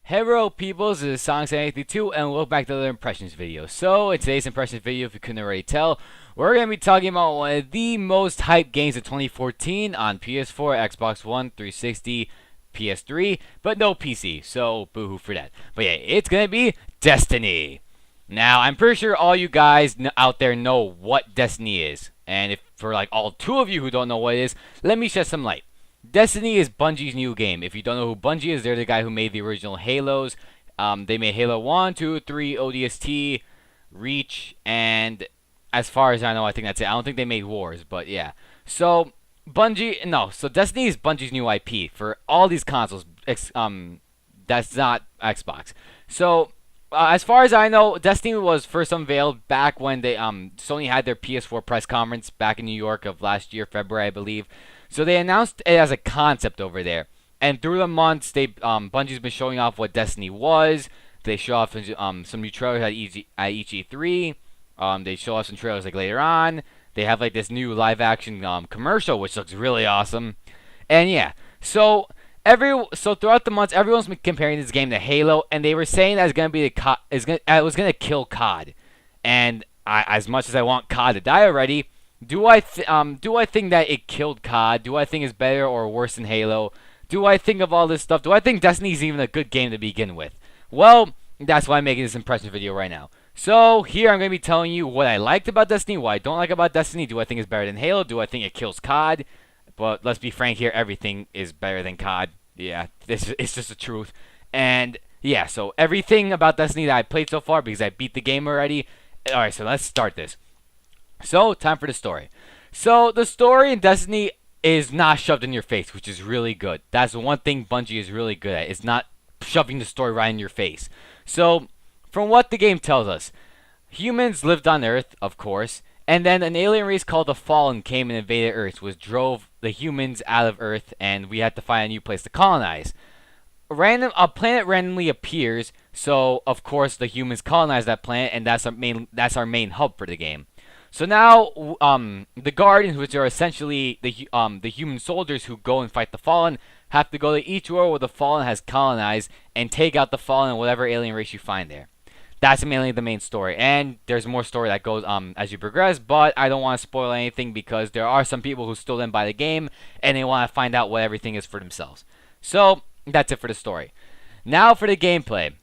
Hello peoples, this is Song782 and welcome back to another impressions video. So in today's impressions video, if you couldn't already tell, we're going to be talking about one of the most hyped games of 2014 on PS4, Xbox One, 360, PS3, but no PC, so boohoo for that. But yeah, it's going to be Destiny. Now, I'm pretty sure all you guys out there know what Destiny is. And if for like all two of you who don't know what it is, let me shed some light. Destiny is Bungie's new game. If you don't know who Bungie is, they're the guy who made the original Halos. They made Halo 1, 2, 3, ODST, Reach, and as far as I know, I think that's it. I don't think they made Wars, but yeah. So, so Destiny is Bungie's new IP for all these consoles. That's not Xbox. So, as far as I know, Destiny was first unveiled back when Sony had their PS4 press conference back in New York of last year, February, I believe. So they announced it as a concept over there, and through the months, Bungie's been showing off what Destiny was. They show off some new trailers at each E3. They show off some trailers like later on. They have like this new live action commercial, which looks really awesome. And yeah, so throughout the months, everyone's been comparing this game to Halo, and they were saying that it was gonna kill COD. And as much as I want COD to die already. Do I think that it killed COD? Do I think it's better or worse than Halo? Do I think of all this stuff? Do I think Destiny's even a good game to begin with? Well, that's why I'm making this impression video right now. So, here I'm going to be telling you what I liked about Destiny, what I don't like about Destiny. Do I think it's better than Halo? Do I think it kills COD? But let's be frank here, everything is better than COD. Yeah, it's just the truth. And, yeah, so everything about Destiny that I played so far, because I beat the game already. Alright, so let's start this. So, time for the story. So, the story in Destiny is not shoved in your face, which is really good. That's the one thing Bungie is really good at. It's not shoving the story right in your face. So, from what the game tells us, humans lived on Earth, of course, and then an alien race called the Fallen came and invaded Earth, which drove the humans out of Earth, and we had to find a new place to colonize. A planet randomly appears, so of course the humans colonize that planet, and that's our main hub for the game. So now, the Guardians, which are essentially the human soldiers who go and fight the Fallen, have to go to each world where the Fallen has colonized and take out the Fallen and whatever alien race you find there. That's mainly the main story, and there's more story that goes as you progress, but I don't want to spoil anything because there are some people who still didn't buy the game, and they want to find out what everything is for themselves. So, that's it for the story. Now for the gameplay.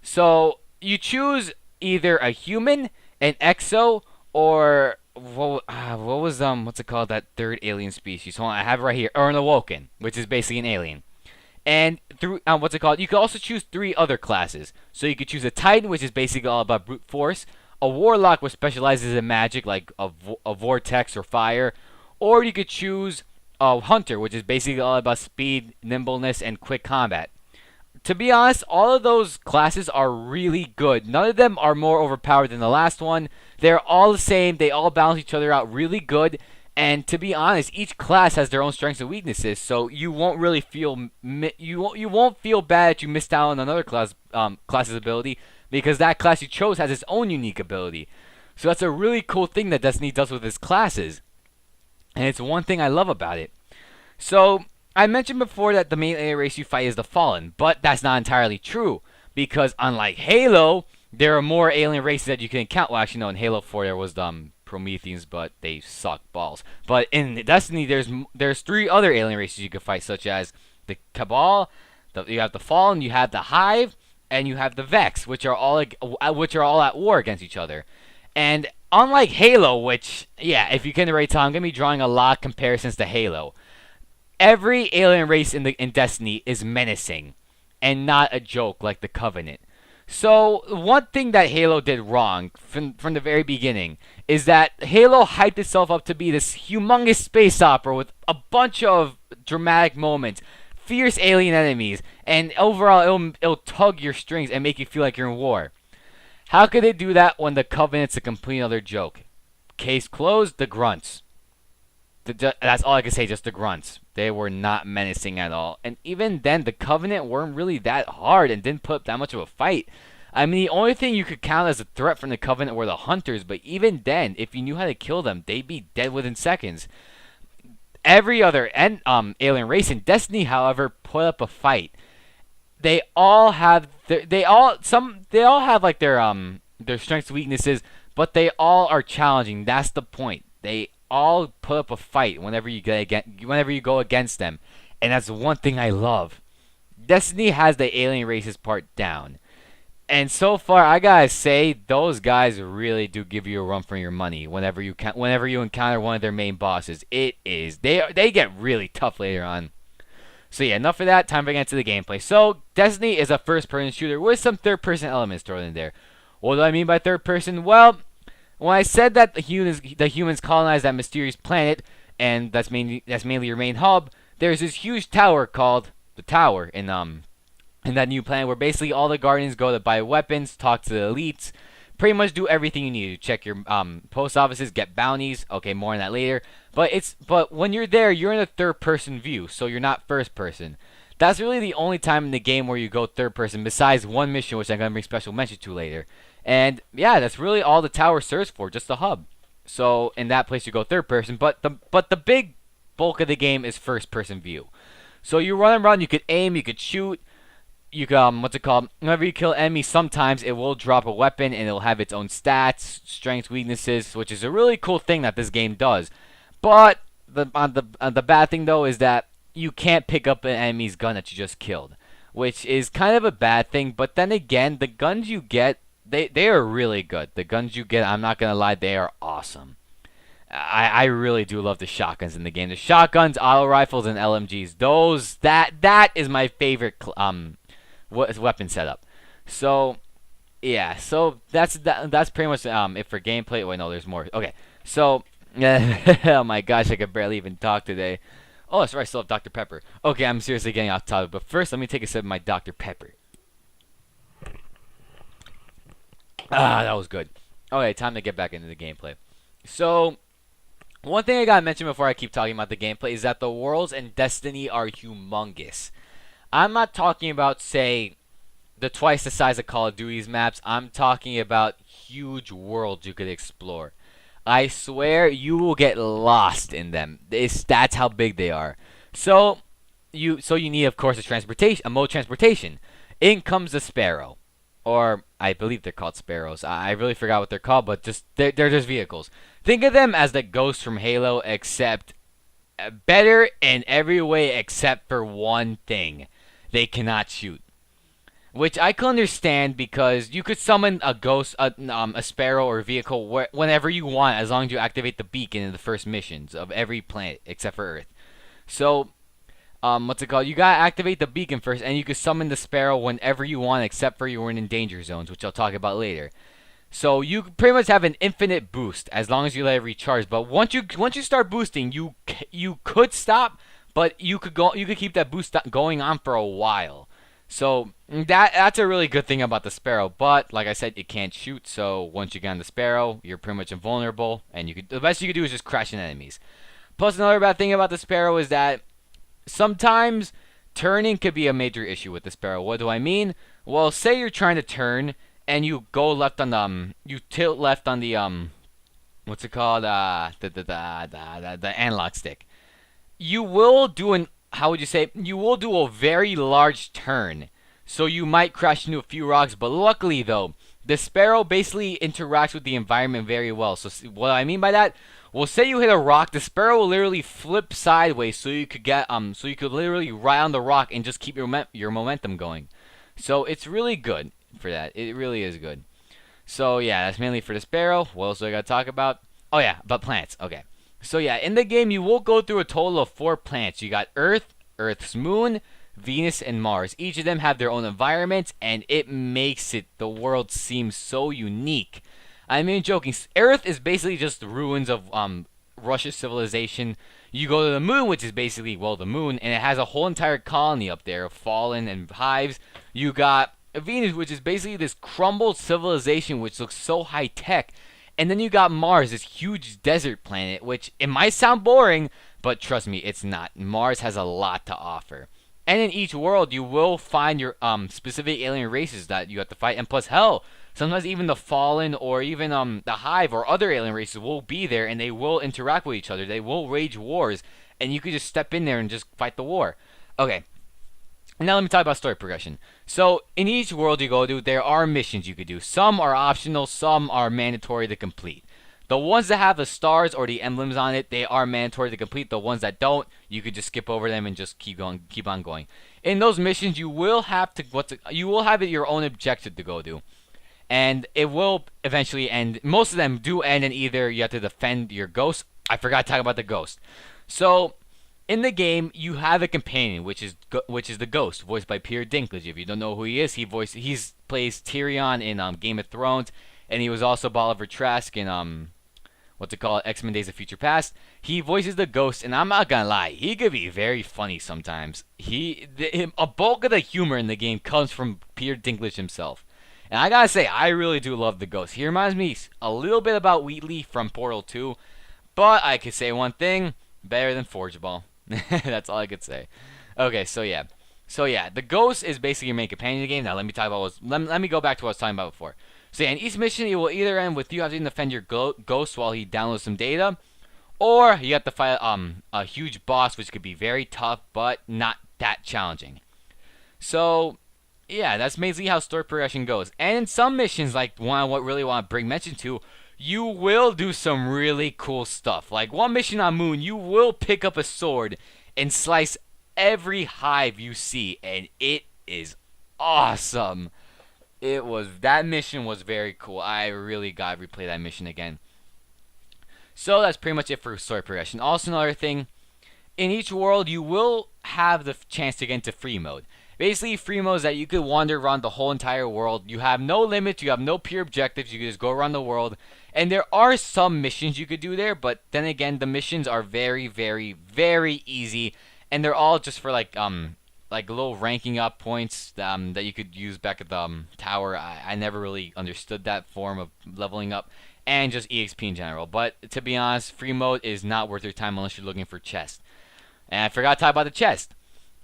So, you choose either a human, an exo, or what was what's it called, that third alien species? Hold on, I have it right here. Or an Awoken, which is basically an alien. And through what's it called? You could also choose 3 other classes. So you could choose a Titan, which is basically all about brute force, a Warlock, which specializes in magic, like a vortex or fire, or you could choose a Hunter, which is basically all about speed, nimbleness, and quick combat. To be honest, all of those classes are really good. None of them are more overpowered than the last one. They're all the same. They all balance each other out really good. And to be honest, each class has their own strengths and weaknesses, so you won't really feel you won't feel bad that you missed out on another class's ability, because that class you chose has its own unique ability. So that's a really cool thing that Destiny does with its classes, and it's one thing I love about it. So I mentioned before that the main alien race you fight is the Fallen, but that's not entirely true, because unlike Halo, there are more alien races that you can encounter. Well, actually, no, in Halo 4 there was Prometheans, but they suck balls. But in Destiny, there's 3 other alien races you can fight, such as the Cabal, you have the Fallen, you have the Hive, and you have the Vex, which are all at war against each other. And unlike Halo, which, yeah, if you can already tell, I'm gonna be drawing a lot of comparisons to Halo. Every alien race in Destiny is menacing, and not a joke like the Covenant. So, one thing that Halo did wrong from the very beginning is that Halo hyped itself up to be this humongous space opera with a bunch of dramatic moments, fierce alien enemies, and overall it'll tug your strings and make you feel like you're in war. How could they do that when the Covenant's a complete other joke? Case closed, the Grunts. That's all I can say, just the Grunts. They were not menacing at all. And even then, the Covenant weren't really that hard and didn't put up that much of a fight. I mean, the only thing you could count as a threat from the Covenant were the Hunters, but even then, if you knew how to kill them, they'd be dead within seconds. Every other alien race in Destiny, however, put up a fight. they all have they all have like their strengths and weaknesses, but they all are challenging. That's the point. They all put up a fight whenever you go against them, and that's one thing I love. Destiny has the alien races part down. And so far, I gotta say, those guys really do give you a run for your money whenever you encounter one of their main bosses. They get really tough later on. So yeah, enough of that. Time to get into the gameplay. So Destiny is a first-person shooter with some third-person elements thrown in there. What do I mean by third-person? Well, when I said that the humans colonized that mysterious planet, and that's mainly your main hub, there's this huge tower called the Tower in that new planet where basically all the Guardians go to buy weapons, talk to the elites, pretty much do everything you need to check your post offices, get bounties. Okay, more on that later. But when you're there, you're in a third person view, so you're not first person. That's really the only time in the game where you go third person, besides one mission which I'm gonna bring special mention to later. And yeah, that's really all the tower serves for, just the hub. So in that place you go third person, but the big bulk of the game is first person view. So you run around, you could aim, you could shoot. You can, what's it called? Whenever you kill enemies, sometimes it will drop a weapon and it'll have its own stats, strengths, weaknesses, which is a really cool thing that this game does. But the bad thing though is that you can't pick up an enemy's gun that you just killed, which is kind of a bad thing. But then again, the guns you get, they are really good. The guns you get, I'm not gonna lie, they are awesome. I really do love the shotguns in the game. The shotguns, auto rifles, and LMGs. That is my favorite weapon setup. So yeah, so that's pretty much it for gameplay. Wait, no, there's more. Okay, so oh my gosh, I could barely even talk today. Oh, that's right, I still have Dr. Pepper. Okay, I'm seriously getting off topic, but first let me take a sip of my Dr. Pepper. Ah, that was good. Okay, time to get back into the gameplay. So one thing I gotta mention before I keep talking about the gameplay is that the worlds in Destiny are humongous. I'm not talking about, say, the twice the size of Call of Duty's maps. I'm talking about huge worlds you could explore. I swear you will get lost in them. That's how big they are. So you need, of course, a mode transportation. In comes the Sparrow, or I believe they're called Sparrows. I really forgot what they're called, but they're just vehicles. Think of them as the ghosts from Halo, except better in every way except for one thing. They cannot shoot. Which I can understand because you could summon a ghost, a sparrow or a vehicle whenever you want, as long as you activate the beacon in the first missions of every planet except for Earth. So, what's it called? You gotta activate the beacon first, and you can summon the sparrow whenever you want, except for you're in danger zones, which I'll talk about later. So you pretty much have an infinite boost as long as you let it recharge. But once you start boosting, you could stop, but you could keep that boost going on for a while. So that's a really good thing about the Sparrow. But like I said, it can't shoot. So once you get on the Sparrow, you're pretty much invulnerable, and the best you can do is just crash into enemies. Plus, another bad thing about the Sparrow is that sometimes turning could be a major issue with the Sparrow. What do I mean? Well, say you're trying to turn and you go left on the you tilt left on the what's it called, the analog stick. You will do you will do a very large turn, so you might crash into a few rocks. But luckily though, the Sparrow basically interacts with the environment very well. So what I mean by that, well, say you hit a rock, the Sparrow will literally flip sideways, so you could literally ride on the rock and just keep your momentum going. So it's really good for that. It really is good. So yeah, that's mainly for the Sparrow. What else do I gotta talk about? Oh yeah, about planets. Okay. So yeah, in the game you will go through a total of 4 planets. You got Earth, Earth's moon, Venus, and Mars. Each of them have their own environments, and it makes the world seem so unique. I mean, joking. Earth is basically just the ruins of Russia's civilization. You go to the moon, which is basically, well, the moon, and it has a whole entire colony up there of fallen and hives. You got Venus, which is basically this crumbled civilization which looks so high tech. And then you got Mars, this huge desert planet, which it might sound boring, but trust me, it's not. Mars has a lot to offer. And in each world, you will find your specific alien races that you have to fight. And plus, hell, sometimes even the Fallen or even the Hive or other alien races will be there, and they will interact with each other. They will wage wars, and you could just step in there and just fight the war. Okay. Now let me talk about story progression. So in each world you go to, there are missions you could do. Some are optional, some are mandatory to complete. The ones that have the stars or the emblems on it, they are mandatory to complete. The ones that don't, you could just skip over them and just keep on going. In those missions, you will have you will have your own objective to go to, and it will eventually end. Most of them do end in either you have to defend your ghost. I forgot to talk about the ghost. So in the game, you have a companion, which is the Ghost, voiced by Peter Dinklage. If you don't know who he is, he's plays Tyrion in Game of Thrones, and he was also Bolivar Trask in what's it called, X-Men Days of Future Past. He voices the Ghost, and I'm not gonna lie, he could be very funny sometimes. A bulk of the humor in the game comes from Peter Dinklage himself. And I gotta say, I really do love the Ghost. He reminds me a little bit about Wheatley from Portal 2, but I could say one thing, better than Forgeball. That's all I could say. Okay, so yeah. The Ghost is basically your main companion in the game. Now let me talk about let me go back to what I was talking about before. So yeah, in each mission it will either end with you having to defend your ghost while he downloads some data, or you have to fight a huge boss, which could be very tough but not that challenging. So yeah, that's basically how story progression goes. And in some missions, like one I really want to bring mention to, you will do some really cool stuff. Like one mission on Moon, you will pick up a sword and slice every hive you see, and it is awesome. That mission was very cool. I really gotta replay that mission again. So that's pretty much it for story progression. Also another thing, in each world you will have the chance to get into free mode. Basically, free mode is that you could wander around the whole entire world. You have no limits, you have no pure objectives, you can just go around the world. And there are some missions you could do there, but then again, the missions are very, very, very easy. And they're all just for like little ranking up points that you could use back at the tower. I never really understood that form of leveling up. And just EXP in general. But to be honest, free mode is not worth your time unless you're looking for chests. And I forgot to talk about the chest.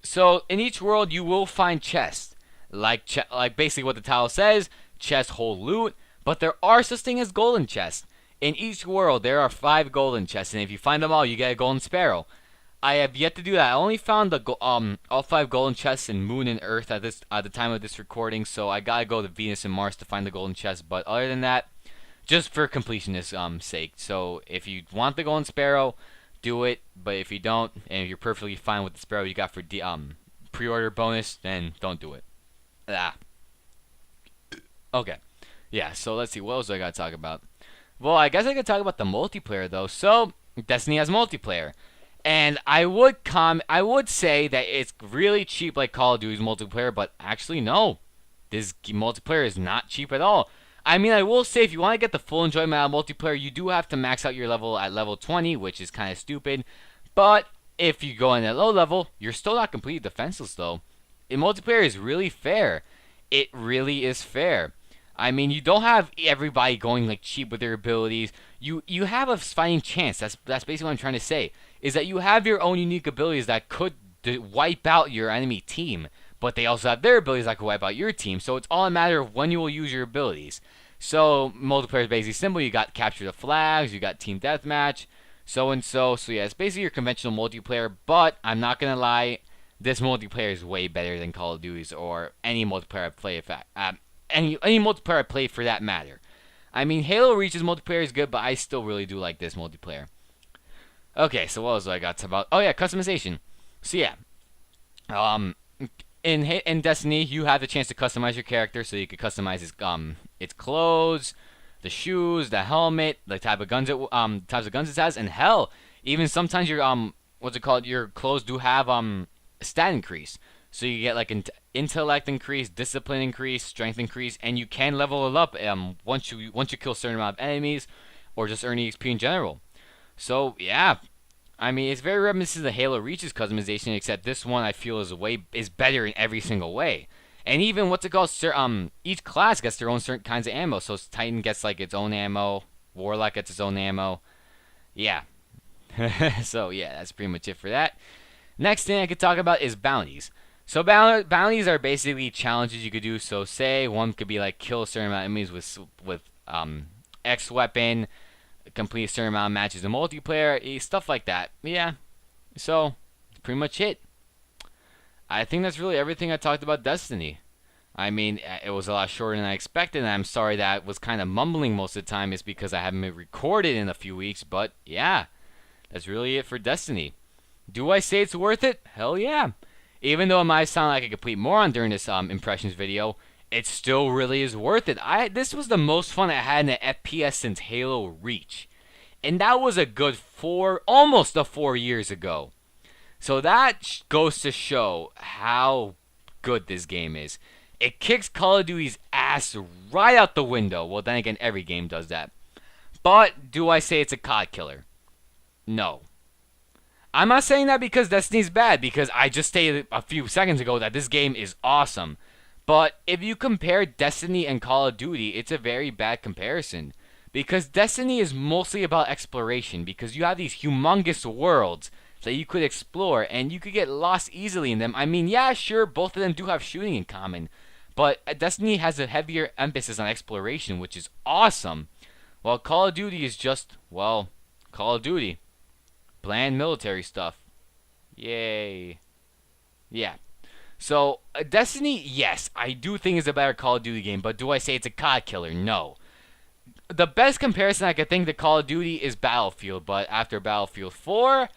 So in each world you will find chests, like basically what the title says, chests hold loot, but there are such things as golden chests. In each world there are 5 golden chests, and if you find them all, you get a golden sparrow. I have yet to do that. I only found all 5 golden chests in Moon and Earth at the time of this recording, so I gotta go to Venus and Mars to find the golden chest. But other than that, just for completionist sake. So if you want the golden sparrow, do it, but if you don't, and you're perfectly fine with the sparrow you got for the pre-order bonus, then don't do it. Okay. Yeah, so let's see, what else do I gotta talk about? Well, I guess I could talk about the multiplayer though. So Destiny has multiplayer. And I would say that it's really cheap like Call of Duty's multiplayer, but actually no. This multiplayer is not cheap at all. I mean, I will say, if you want to get the full enjoyment out of multiplayer, you do have to max out your level at level 20, which is kind of stupid. But if you go in at low level, you're still not completely defenseless, though. In multiplayer is really fair. It really is fair. I mean, you don't have everybody going like cheap with their abilities. You have a fighting chance. That's basically what I'm trying to say. Is that you have your own unique abilities that could wipe out your enemy team. But they also have their abilities that can wipe out your team. So it's all a matter of when you will use your abilities. So multiplayer is basically simple. You got capture the flags, you got team deathmatch, so and so. So yeah, it's basically your conventional multiplayer. But I'm not gonna lie, this multiplayer is way better than Call of Duty's or any multiplayer I play. In fact, any multiplayer I play for that matter. I mean, Halo Reach's multiplayer is good, but I still really do like this multiplayer. Okay, so what else do I got to about? Oh yeah, customization. So yeah, in Destiny, you have the chance to customize your character, so you can customize its clothes, the shoes, the helmet, the types of guns it has, and hell, even sometimes your your clothes do have stat increase, so you get like intellect increase, discipline increase, strength increase, and you can level it up once you kill a certain amount of enemies, or just earn EXP in general. So yeah. I mean, it's very reminiscent of Halo Reach's customization, except this one I feel is better in every single way. And even each class gets their own certain kinds of ammo. So Titan gets like its own ammo, Warlock gets its own ammo. Yeah. So yeah, that's pretty much it for that. Next thing I could talk about is bounties. So bounties are basically challenges you could do. So say one could be like kill a certain amount of enemies with X weapon, complete a certain amount of matches in multiplayer, stuff like that. Yeah, so pretty much it. I think that's really everything I talked about Destiny. I mean, it was a lot shorter than I expected, and I'm sorry that I was kind of mumbling most of the time. It's because I haven't been recorded in a few weeks, but yeah, that's really it for Destiny. Do I say it's worth it? Hell yeah. Even though it might sound like a complete moron during this impressions video, it still really is worth it. This was the most fun I had in an FPS since Halo Reach. And that was a good almost 4 years ago. So that goes to show how good this game is. It kicks Call of Duty's ass right out the window. Well, then again, every game does that. But do I say it's a COD killer? No. I'm not saying that because Destiny's bad, because I just stated a few seconds ago that this game is awesome. But if you compare Destiny and Call of Duty, it's a very bad comparison. Because Destiny is mostly about exploration, because you have these humongous worlds that you could explore, and you could get lost easily in them. I mean, yeah, sure, both of them do have shooting in common, but Destiny has a heavier emphasis on exploration, which is awesome. While Call of Duty is just, well, Call of Duty. Bland military stuff. Yay. Yeah. So, Destiny, yes, I do think it's a better Call of Duty game, but do I say it's a COD killer? No. The best comparison I could think to Call of Duty is Battlefield, but after Battlefield 4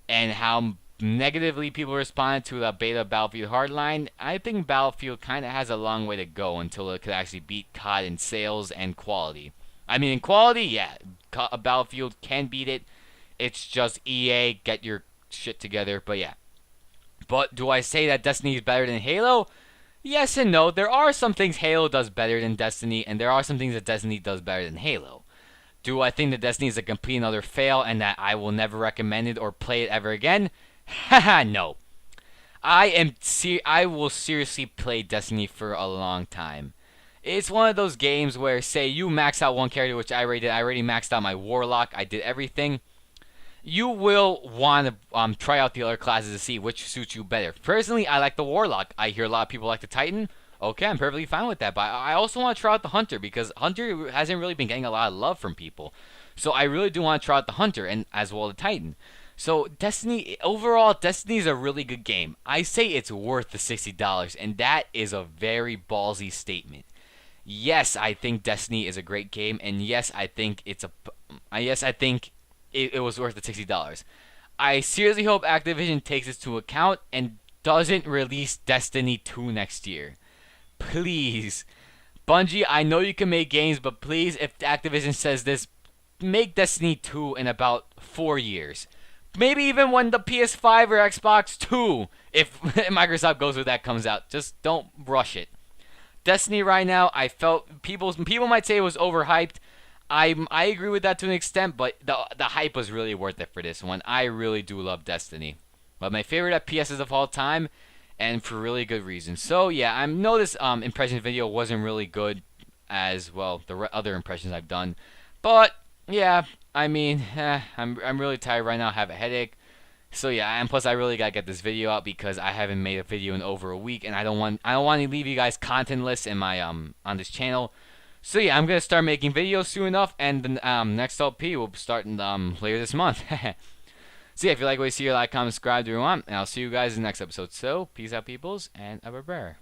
and how negatively people responded to the beta of Battlefield Hardline, I think Battlefield kind of has a long way to go until it could actually beat COD in sales and quality. I mean, in quality, yeah, Battlefield can beat it. It's just EA, get your shit together, but yeah. But do I say that Destiny is better than Halo? Yes and no. There are some things Halo does better than Destiny, and there are some things that Destiny does better than Halo. Do I think that Destiny is a complete another fail and that I will never recommend it or play it ever again? Haha, no. I will seriously play Destiny for a long time. It's one of those games where, say, you max out one character, which I already did. I already maxed out my Warlock. I did everything. You will want to try out the other classes to see which suits you better. Personally, I like the Warlock. I hear a lot of people like the Titan. Okay, I'm perfectly fine with that. But I also want to try out the Hunter because Hunter hasn't really been getting a lot of love from people. So I really do want to try out the Hunter and as well the Titan. So Destiny, overall, Destiny is a really good game. I say it's worth the $60, and that is a very ballsy statement. Yes, I think Destiny is a great game, and yes, I think it was worth the $60. I seriously hope Activision takes this into account and doesn't release Destiny 2 next year. Please. Bungie, I know you can make games, but please, if Activision says this, make Destiny 2 in about 4 years. Maybe even when the PS5 or Xbox 2, if Microsoft goes with that, comes out. Just don't rush it. Destiny right now, I felt people might say it was overhyped. I agree with that to an extent, but the hype was really worth it for this one. I really do love Destiny. But my favorite FPSs of all time, and for really good reasons. So yeah, I know this impressions video wasn't really good as well the other impressions I've done, but yeah, I mean, I'm really tired right now. I have a headache. So yeah, and plus I really gotta get this video out because I haven't made a video in over a week, and I don't want to leave you guys contentless in my on this channel. So yeah, I'm gonna start making videos soon enough, and the next LP will start later this month. So yeah, if you like what you see, like, comment, subscribe, do what you want, and I'll see you guys in the next episode. So peace out, peoples, and a bear.